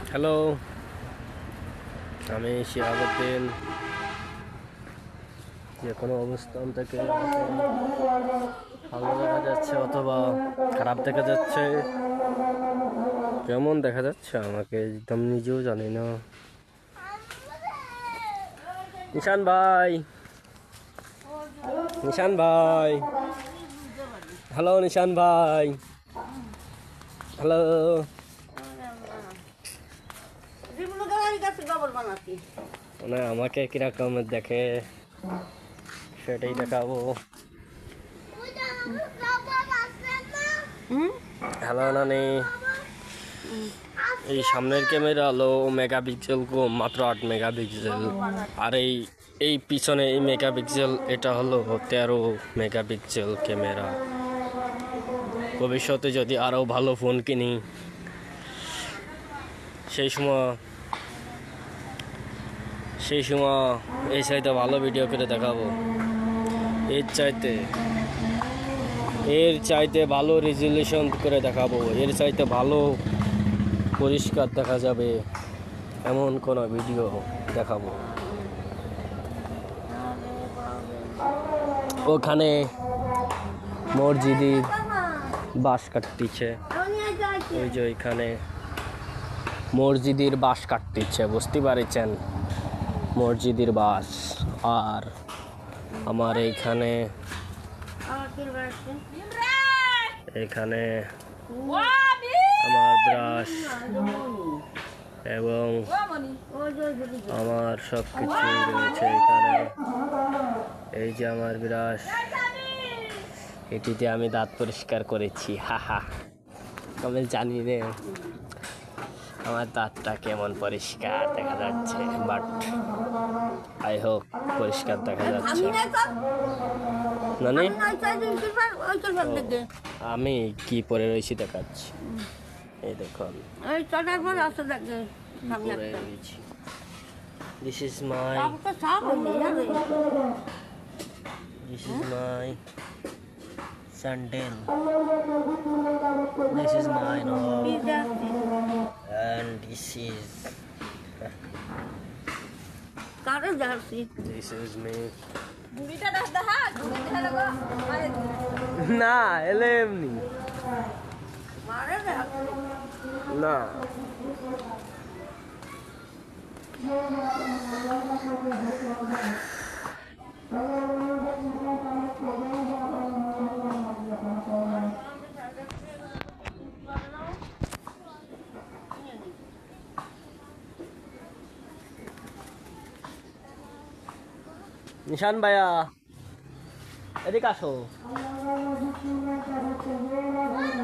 Hello, আমি শিহাবুদ্দিন। যে কোনো অবস্থান থেকে ভালো দেখা যাচ্ছে অথবা খারাপ দেখা যাচ্ছে, কেমন দেখা যাচ্ছে আমাকে একদম নিজেও জানি না। নিশান ভাই, নিশান ভাই, হ্যালো নিশান ভাই, হ্যালো। মানে আমাকে কিরকম দেখে সেটাই দেখাবো। হ্যালো নানি, এই সামনের ক্যামেরা হলো মেগাপিক্সেল মাত্র 8 মেগাপিক্সেল, আর এই পিছনে এই মেগাপিক্সেল এটা হলো 13 মেগাপিক্সেল ক্যামেরা। ভবিষ্যতে যদি আরও ভালো ফোন কিনি সেই সময় এই চাইতে ভালো ভিডিও করে দেখাবো। এর চাইতে ভালো রেজুলেশন করে দেখাবো, এর চাইতে ভালো পরিষ্কার দেখা যাবে এমন কোনো ভিডিও দেখাবো। ওখানে মসজিদের বাঁশ কাটতেছে, ওই যে ওইখানে মসজিদের বাঁশ কাটতেছে, বুঝতে পারছেন, মসজিদের বাঁশ। আর আমার এখানে আমার ব্রাশ এবং আমার সব কিছুই রয়েছে এখানে। এই যে আমার ব্রাশ, এটিতে আমি দাঁত পরিষ্কার করেছি। হা, আমি জানি না আমার দাঁতটা কেমন পরিষ্কার দেখা যাচ্ছে, বাট আই হোপ পরিষ্কার দেখা যাচ্ছে। নানি, আমি কি পরে রয়েছি দেখাচ্ছি, এই দেখুন This is my sandal. This is mine, and this is me. না এলে এমনি না। নিশান ভাইয়া, এদিকে আসো।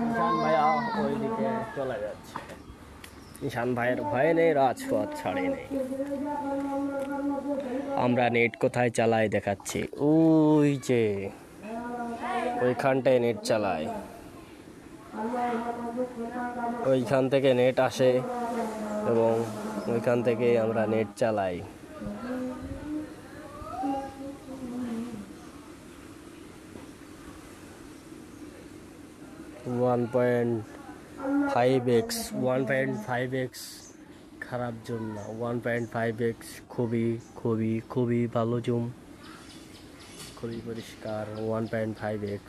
নিশান ভাইয়া ওইদিকে চলে যাচ্ছে। নিশান ভাইয়ের ভয় নেই, রাজপথ ছাড়ে নেই। আমরা নেট কোথায় চালাই দেখাচ্ছি, ওই যে ওইখানটায় নেট চালাই, ওইখান থেকে নেট আসে এবং ওইখান থেকে আমরা নেট চালাই। ওয়ান পয়েন্ট ফাইভ এক্স খারাপ জুম না, 1.5x খুবই ভালো জুম, খুবই পরিষ্কার। 1.5x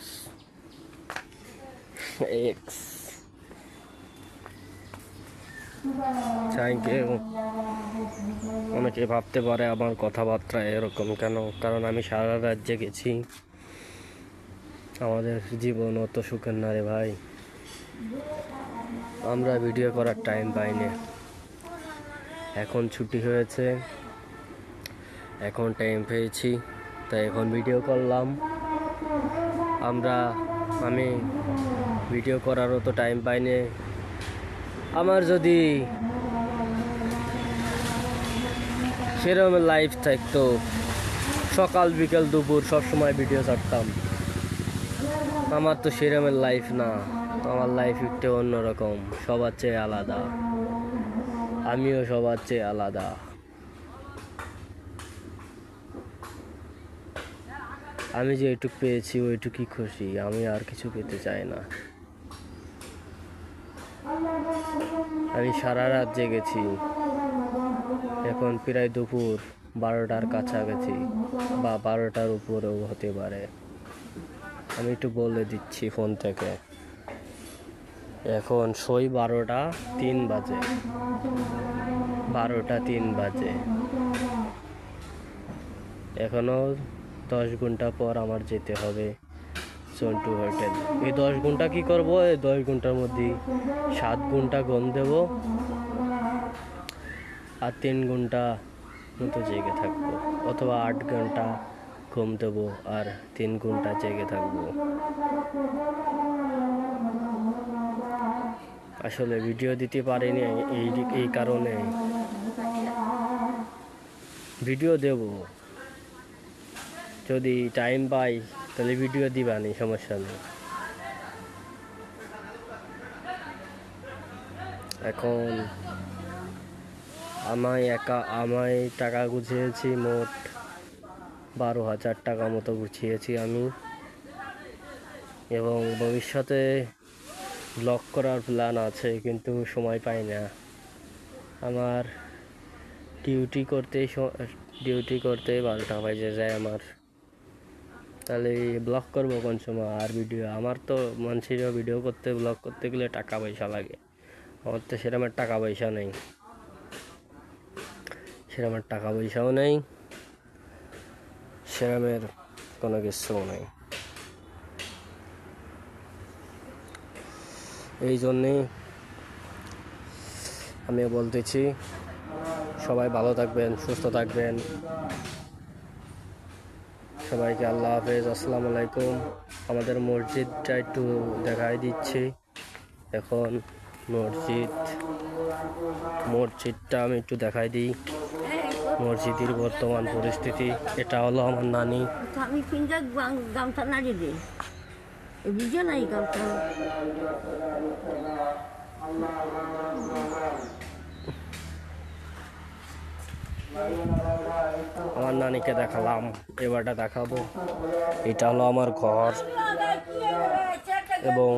thank you. অনেকে ভাবতে পারে আমার কথাবার্তা এরকম কেন, কারণ আমি সারা রাত জেগেছি। আমাদের জীবন অত সুখের না রে ভাই, আমরা ভিডিও করার টাইম পাই না। এখন ছুটি হয়েছে, এখন টাইম পেয়েছি, তাই এখন ভিডিও করলাম। আমি ভিডিও করারও তো টাইম পাই না। আমার যদি সেরকম লাইফ থাকতো, সকাল বিকেল দুপুর সবসময় ভিডিও ছাড়তাম। আমার তো সেরকমের লাইফ না, আমার লাইফ একটু অন্যরকম, সবার চেয়ে আলাদা। আমিও সবার চেয়ে আলাদা। আমি যে এটুক পেয়েছি ওইটুকুই খুশি, আমি আর কিছু পেতে চাই না। আমি সারা রাত জেগেছি। এখন প্রায় দুপুর 12টার কাছাকাছি বা 12টার উপরেও হতে পারে। আমি একটু বলে দিচ্ছি ফোন থেকে। এখন সই 12টা 3 বাজে, 12টা 3 বাজে। এখনো 10 ঘন্টা পর আমার যেতে হবে সন্টু হোটেল। এই 10 ঘন্টা কি করব? এই 10 ঘন্টার মধ্যে 7 ঘন্টা ঘুম দেব আর 3 ঘন্টা মতো জেগে থাকবো, অথবা 8 ঘন্টা ঘুম দেবো আর 3 ঘন্টা জেগে থাকবো। আসলে ভিডিও দিতে পারিনি এই কারণে। ভিডিও দেব, যদি টাইম পাই তাহলে ভিডিও দিবানি, সমস্যা নেই। এখন আমায় টাকা গুছিয়েছি, মোট 12,000 টাকা মতো গুছিয়েছি আমি। এবং ভবিষ্যতে ব্লগ করার প্ল্যান আছে, কিন্তু সময় পাই না। আমার ডিউটি করতে 12টা বাজে যায় আমার। তাহলে ব্লগ করবো কোন সময়? আর ভিডিও আমার তো মানুষের ভিডিও করতে, ব্লগ করতে গেলে টাকা পয়সা লাগে। আমার তো সেরকম টাকা পয়সা নেই, সেরকম টাকা পয়সাও নেই, সেরকমের কোনো কিছুও নেই। এই জন্যে আমি বলতেছি, সবাই ভালো থাকবেন, সুস্থ থাকবেন। সবাইকে আল্লাহ হাফেজ, আসসালামু আলাইকুম। আমাদের মসজিদটা একটু দেখাই দিচ্ছি। এখন মসজিদটা আমি একটু দেখাই দিই। মসজিদের বর্তমান পরিস্থিতি। এটা হলো আমার নানি। আমি গামছা নাড়ি দে বুঝে নাই গামছা। আমার নানিকে দেখালাম, এবারটা দেখাবো। এটা হলো আমার ঘর এবং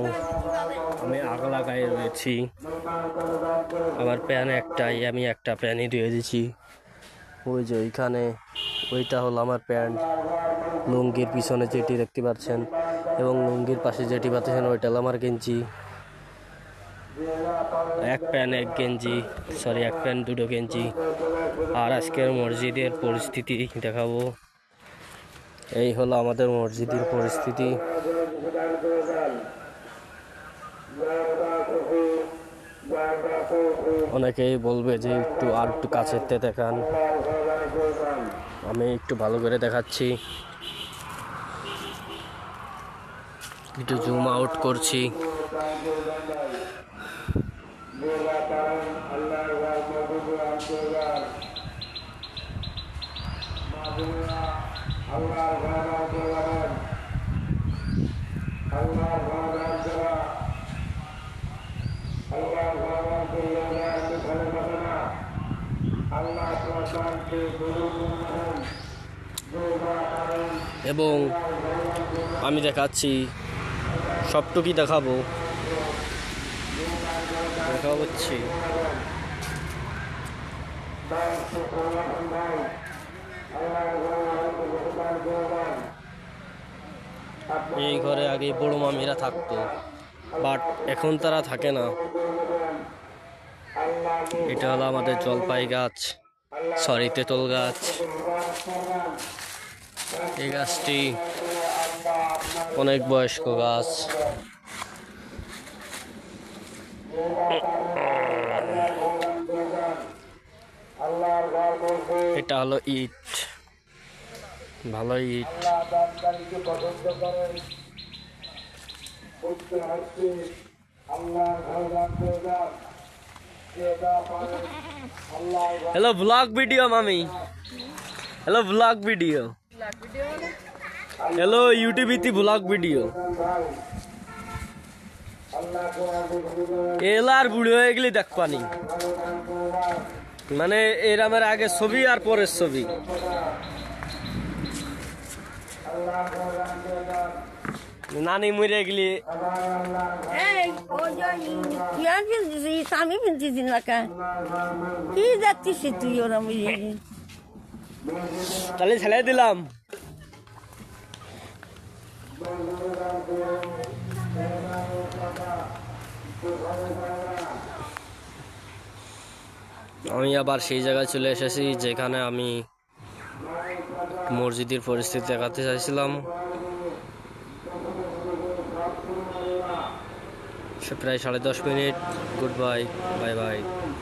আমি আগলা গায়ে রয়েছি। আমার প্যান একটাই, আমি একটা প্যানই ধুয়ে দিয়েছি। ওই যে ওইখানে, ওইটা হলো আমার প্যান্ট। লুঙ্গির পিছনে যেটি দেখতে পাচ্ছেন এবং লুঙ্গির পাশে যেটি পাচ্ছেন ওইটা হলো আমার গেঞ্জি। এক প্যান্ট দুটো গেঞ্জি। আর আজকের মসজিদের পরিস্থিতি দেখাবো। এই হলো আমাদের মসজিদের পরিস্থিতি। অনেকেই বলবে যে আর একটু কাছের থেকে দেখান। আমি একটু ভালো করে দেখাচ্ছি, একটু জুম আউট করছি। এবং আমি দেখাচ্ছি, সবটুকুই দেখাবো হচ্ছে। এই ঘরে আগে বড় মামিরা থাকতো, বাট এখন তারা থাকে না। এটা হলো আমাদের জলপাই গাছ, তেঁতুল গাছ। এই গাছটি অনেক বয়স্ক গাছ। এটা হলো ইট, ভালো ইট। হ্যালো ব্লগ ভিডিও মামি, হ্যালো ব্লগ ভিডিও, হ্যালো ইউটিউবে ব্লগ ভিডিও। এলার বুড়ি হয়ে গেলে দেখ পানি, মানে এর আমার আগে ছবি আর পরের ছবি। নানি মরে গেলি এই ওই যে ইয়ার পিনতেছি আমি পিনতেছি না কা কি যাচ্ছিস তুই ওরা মিলে তাহলে ছেড়ে দিলাম। আমি আবার সেই জায়গায় চলে এসেছি যেখানে আমি মসজিদের পরিস্থিতি দেখাতে চাইছিলাম। প্রায় 10:30 minute. Good bye, bye bye.